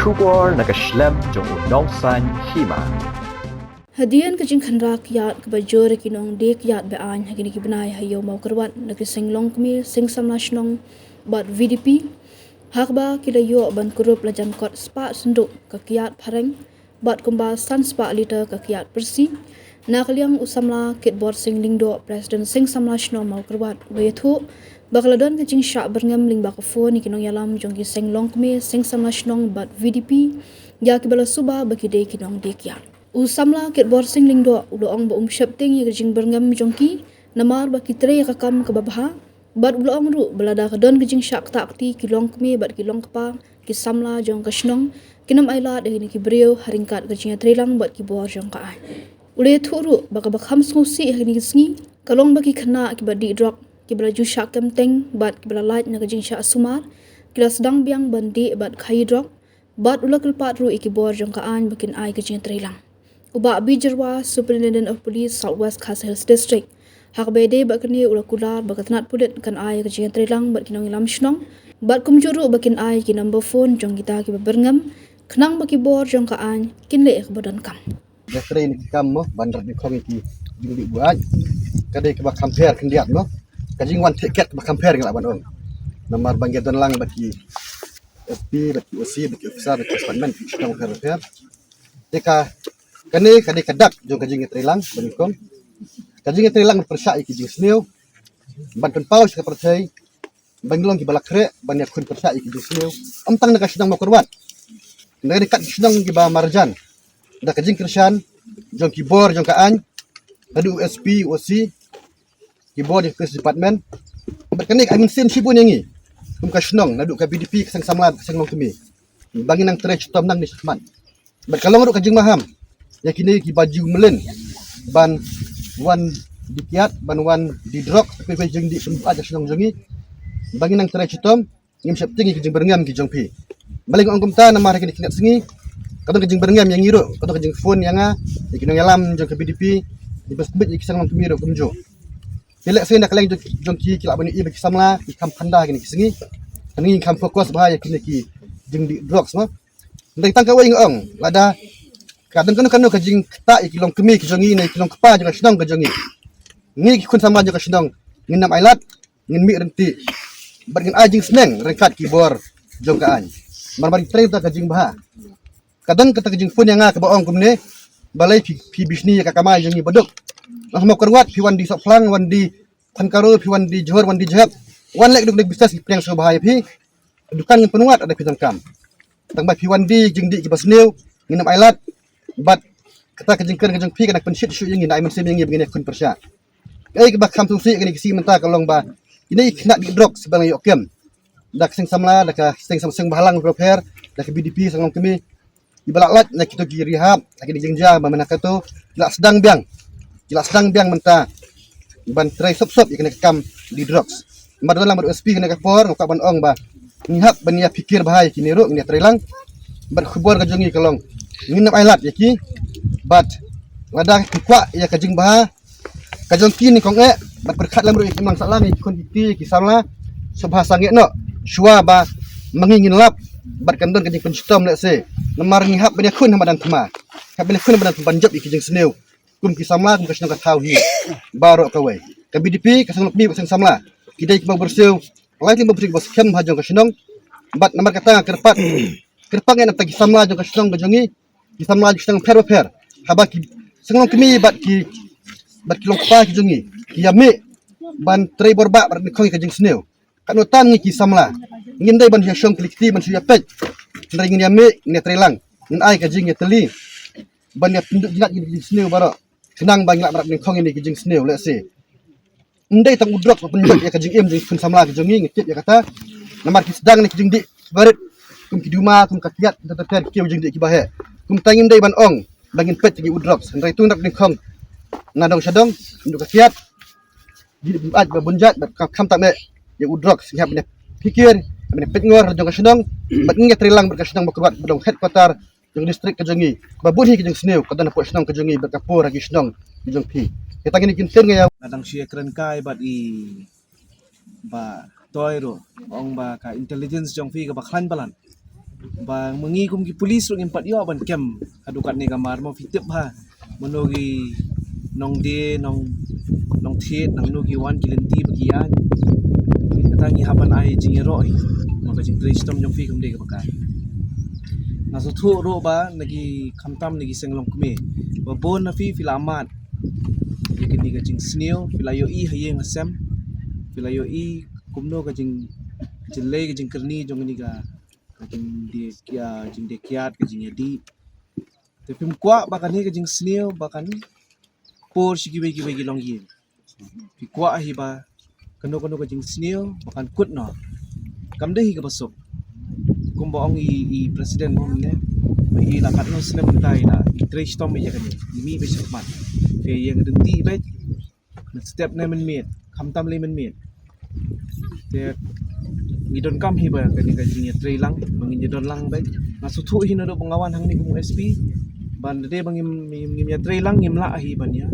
Shubor nakaslem jong unong san hima. Hadian kajing khandra kiat kabajor kinong de kiat be an hagini kibnai hayo mau kerwat nagi singlong kmi sing samlashnong bat VDP hakba kidayo ban kurup lajan kot spa senduk ka kiat phareng bat kumbal san spa liter ka kiat persi nakliang usamla kitbor sing lingdo president sing samlashnong mau kerwat wethu bakladon kajing syak berngam ling bakafo ni kinong yalam jong ki singlong kmi sing samlashnong bat VDP ya kibala suba bakide kinong de kiat Usamla ket borsing lingdo uloong ba syapting ya gajing berngam jongki namar ba kitre ya kakam ke babha bad uloong ru belada kadon gajing syak takti kilong kmi bad kilong kpa ki samla jong kashnong kinam aila de ni ki breu haringkat gajing trelang bad ki bor jong ka ai ule thuru ba ka bakham snusi ni sngi kalong ba ki khna ki badi drop ki bala ju syak kam teng bad ki bala light na gajing syak sumar kila sedang biang bandi bad khai drop bad ulak lepat ru iki bor jong ka an bakin ai gajing trelang Uba Bijarwa, Superintendent of Police, Southwest Khas Hills District. Hak bede bakni ulakular bakatnat pulit kan ay kajian trelang bat kinong ilam shnong. Bat kumjuru bakin ay ki number phone jong kita ki berngam. Kenang baki bor jong kaan kinle ek badan kam. Jeffrey ni kam mo bandar di kong ki jing buat. Kadai ke bak compare kendiat mo. Kajing wan tiket bak compare ngala ban on. Nomor bangge don lang baki SP baki OC baki officer baki department kita mo repair. Teka kani kadak jong kajing trilang banikom kajing trilang persai ki jing sneu banten paus ka persai banglong ki balakre banyak kun persai ki jing sneu amtang na kasidang makurwat na dekat sidang ki ba marjan da kajing krisyan jong ki bor jong kaan adu USP OC ki bor di department berkani amin sin sibun yangi kum kasnong nadu ka BDP sang samlad sang long tumi bangin nang tre chutam nang ni sman berkalong ru kajing maham yakini ki baju melen ban wan dikiat ban wan di drop tapi jeng di aja senong jongi bangin nang trai citom ngim septing ki jeng berngam ki jongpi baling ongkum ta nama rek dikinat sengi kadang jeng berngam yang ngiro kadang jeng phone yang a ikinong yalam jong ke BDP di besbet iki sang miro kumjo telek sen nak leng jongki ki labani i baki samla ki kam khanda ki sengi ani kam fokus bahaya kini ki jeng di drop semua ndai tangka wai ngong lada kadang kanu kajing ta ikilong kemi ki jongi nei kilong kpa jong sidong ka jongi ngi ki kun sama jong sidong ngin nam ailat ngin mi renti bagin ajing sneng rengkat ki bor jong kaan marmari tre ta kajing bah kadang kata kajing pun yang ka baong kumne balai pi bisni ka kamai jongi bodok mau kerwat pi wan di soplang wan di pankaro pi wan di johor wan di jahab wan lek duk bisnes ki pleng so bahaya pi dukan ngin penuat ada pi kam tang bai pi wan di jing di ki basneu ngin nam ailat bat kata kejengker kejeng pi kana pensit syu yang ngai mensem yang begini kun persya ai ke bakam tusi kini kisi menta kalong ba ini kena di drop sebang yokem dak sing samla dak sing samsung bahalang repair dak BDP sanglong kemi ibalak lat nak kita gi rehab lagi di jengja ba menaka tu lak sedang biang menta ban trai sop ikene kam di drops mar dalam SP kena kapor ngak ban ong ba ngihap bania pikir bahaya kini ro ini trelang berkhubur ka jongi kalong nginap ailat yaki bat wadah kwa ya kajing bah kajong kini kong bat berkat lamru iki mang salam iki kon iki kisala subha sange no shua ba mangingin lap bat kandon kajing penstom let se lemar ngihap bani kun hamadan tama kabel kun hamadan banjop iki jing sneu kum kisama kum kasno ka tauhi baro ka we ka BDP kasang bi kasang samla kidai ki berseu lain ki berseu bos kem hajong kasnong bat nomor kata kerpat ngena tagi samla jong kasnong gajongi kita melaju sedang per habak senglong kemi bat ki long pa ki jungi ki yame ban trei borba bar ni kong ka jing sneu kan utan ni ki samla ngin dai ban ya shong klikti ban suya pet ndai ngin yame ni trelang ngin ai ka jing ya teli ban ya pinduk jingat ki sneu baro senang bang lak bar ni kong ni ki jing sneu let's say ndai tang udrok penjot ya ka jing em jing kun samla ki jungi ngitip ya kata namar ki sedang ni ki jing di barit kum ki duma kum ka kiat ter ki jing di ki bahe kum tangin dai ban ong bangin pet gi udrops ndai tu nak kong nadong sadong nduk kiat di aj ba bunjat ba kam tak me ya udrops siap ne pikir ne pet ngor jong sadong bat ngi trilang berkasdang bakurwat bedong headquarter jong distrik kajongi ba bunhi ki jong sneu kadan po sadong kajongi berkapur gi sadong jong pi kita gini kinten ya nadang siya kren kai bat i ba toy ro ong ba ka intelligence jong pi ka baklan balan Bang mengikum ki polis ro ngimpat yo ban kem adukat ni kamar mo fitip ha menogi nong de nong thet nang no ki wan kilenti bagian kata ngi haban ai jing ro hi mo ka jing tristom jong fi kum de ka pakai na so thu ro ba nagi khamtam nagi senglong kume ba bon na fi filamat ye kini ka jing sneo filayo i hayeng asem filayo i kumno ka jing jelai ka jing kerni jong ni ka jing de kiat ka jing yadi tapi mukwa bakan ni ka jing sneo bakan por shigi bagi long yin pi kwa hi ba kano ka jing sneo bakan kut no kam de hi ka basuk kum boong i presiden mo ne i la kat no snem tai la i trace tom ya kan mi be shakmat fe yang denti be step ne men met kham tam le men met te ngidon kam hi ba kan ka jing tre lang mangin jidon lang be masu thu hi no do pengawan hang ni kum SP ban de bang ngim ya tre lang ngim la hi ban ya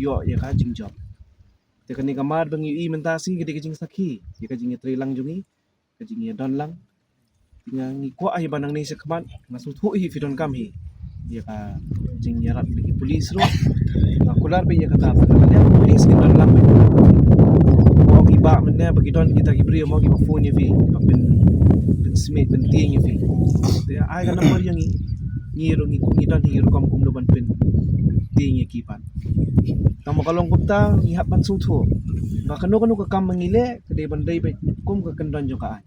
yo ya ka jing job te kan ni kamar bang i mentasi ke jing sakhi ya ka jing tre lang jungi ka jing ya don lang nga ngi kwa hi banang ni sekman masu thu hi fidon kam hi ya ka jing ya rat ni polis ro ka kular be ya kata ya polis ni don lang mo gi ba men ne bagi don kita gi brio mo gi phone ya fi ben smith ben ting ya fi te ai ka nomor yang ni ro ngi don hi ro kam kum do ban pen ting ya ki pan tamo kalong kunta ngi hap ban sung thu ba kanu ka kam mangile kede ban dai be kum ka kendon jo ka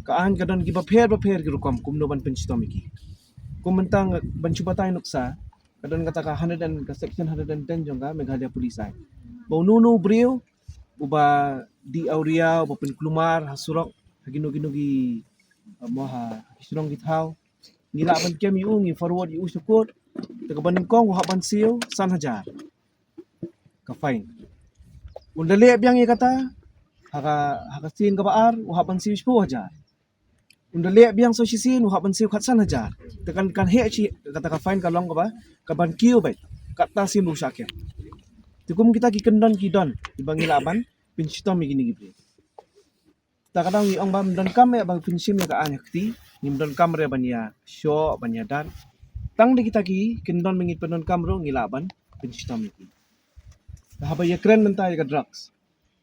kaan kadon ki baper ki rukom kumno ban penstomiki kumantang ban chubatay nuksa kadon kata ka 100 ka section 110 jong ka Meghalaya Police Act baununo brio uba di auria uba penklumar hasurok hagino gi moha kisurong githaw nila ban kem yu ngi forward yu sukot tagaban kong wa ban siu san hajar ka fine undale biang ye kata haka sin ka baar wa ban siu 10 hajar undale biang so sisin wa ban siu khatsan hajar tekan kan he chi kata ka fine ka long ka ba ka ban kiu bai kata sim lu syakir tukum kita ki kendon ki don ibangi laban pinstom mi gini gibre ta kadang ni ong bam don kam ya bang pinsim ya ka anyakti nim don kam re bania sho bania dan tang de kita ki kendon mengit penon kam ro ngilaban pinstom mi haba ya kren mentai ka drugs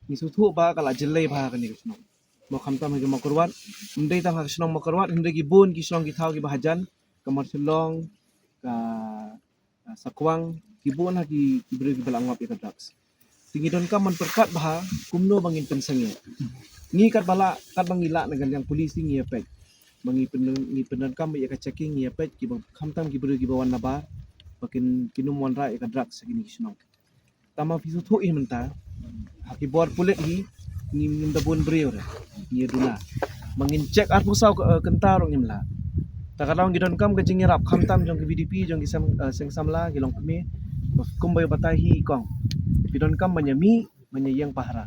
ni suthu ba kala jelai ba ka ni kusno mo khamtam ha mo kurwat ndai tang ha kusno mo kurwat hinde ki bun ki song ki thau ki bahajan kamar sulong ka sakwang ki bun ha ki bre ki balangwap ya ka drugs tingi don kam man perkat bah kumno bangin pensange ni kat bala kat bangila dengan yang polisi ngi pek bangi penon kam ya ka checking ngi pek ki bang khamtam ki bre ki bawan nabar bakin kinum wan ra ya ka drugs gini kusno tama fisu thu i menta haki bor pulet hi ngim da bon breu re ni duna mangin check ar pusau kentar ngim la takadang gidon kam ke jing rap khamtam jong ke VDP jong ki seng samla ki long kme kumbai batai hi kong gidon kam manyami manyang pahara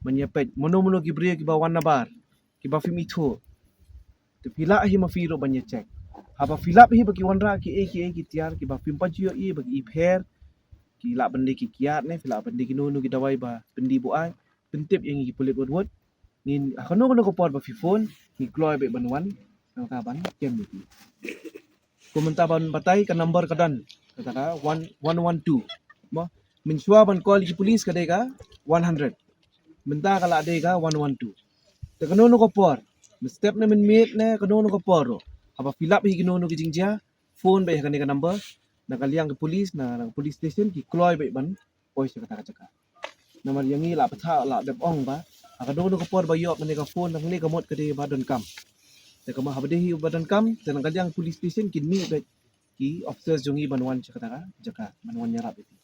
manyapet mono ki breu ki bawan nabar ki ba fimi thu te pila hi ma firo banya check haba filap hi bagi wanra ki ki tiar ki ba fim pajio i bagi i pher ki la bende ki kiat ne fila bende ki nunu ki dawai ba bendi bu ai pentip yang ki pulit wot ni akono ko por ba phone ni kloy be banwan ka ban kem ni komentar ban batai ka number kadan kata ka 112 mo min swa ban call ki police ka de ka 100 menta kala de ka 112 te kono ko por step ne min meet ne kono ko por aba filap hi ki nunu ki jingja phone be ka ni ka number nakaliang ke polis na police station ki kloy be ban pois kata kata namar yangi la patha la dep ong ba akadono ko por ba yo mane ka phone nang le kamot ka de ba don kam te kama habde hi ba don kam te nakaliang police station kin mi be ki officers jongi banwan kata jaka banwan nyarap itu